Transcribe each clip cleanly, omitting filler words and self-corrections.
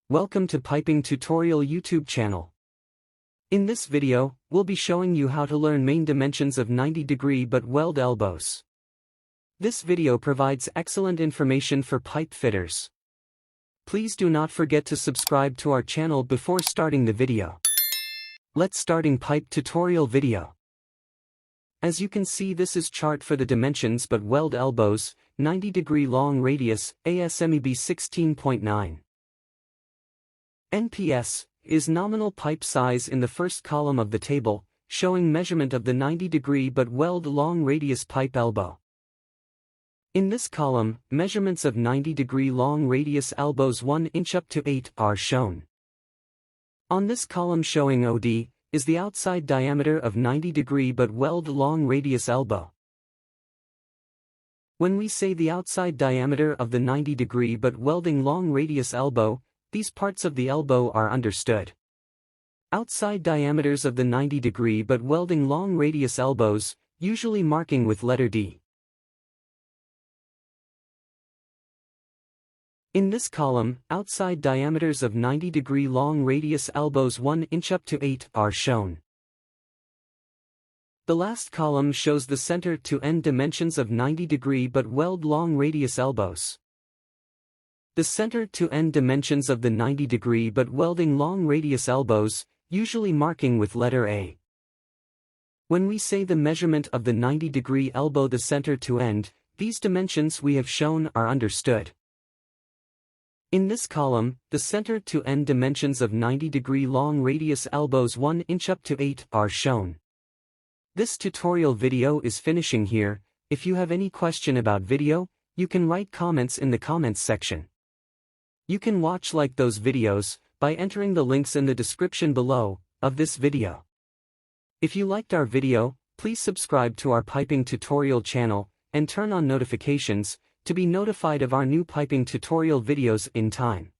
Welcome to Piping Tutorial YouTube channel. In this video, we'll be showing you how to learn main dimensions of 90-degree butt weld elbows. This video provides excellent information for pipe fitters. Please do not forget to subscribe to our channel before starting the video. Let's starting pipe tutorial video. As you can see, this is chart for the dimensions butt weld elbows, 90-degree long radius, ASMEB 16.9. NPS is nominal pipe size in the first column of the table, showing measurement of the 90-degree butt weld long radius pipe elbow. In this column, measurements of 90-degree long radius elbows 1 inch up to 8 are shown. On this column showing OD, is the outside diameter of 90-degree butt weld long radius elbow. When we say the outside diameter of the 90-degree butt welding long radius elbow, these parts of the elbow are understood. Outside diameters of the 90-degree butt welding long radius elbows, usually marking with letter D. In this column, outside diameters of 90-degree long radius elbows 1 inch up to 8 are shown. The last column shows the center to end dimensions of 90-degree butt weld long radius elbows. The center to end dimensions of the 90-degree butt welding long radius elbows, usually marking with letter A. When we say the measurement of the 90-degree elbow the center to end, these dimensions we have shown are understood. In this column, the center to end dimensions of 90-degree long radius elbows 1 inch up to 8 are shown. This tutorial video is finishing here. If you have any question about video, you can write comments in the comments section. You can watch like those videos by entering the links in the description below of this video. If you liked our video, please subscribe to our piping tutorial channel and turn on notifications to be notified of our new piping tutorial videos in time.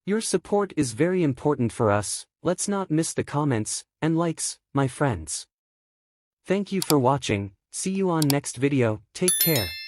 Your support is very important for us. Let's not miss the comments and likes, my friends. Thank you for watching. See you on next video. Take care.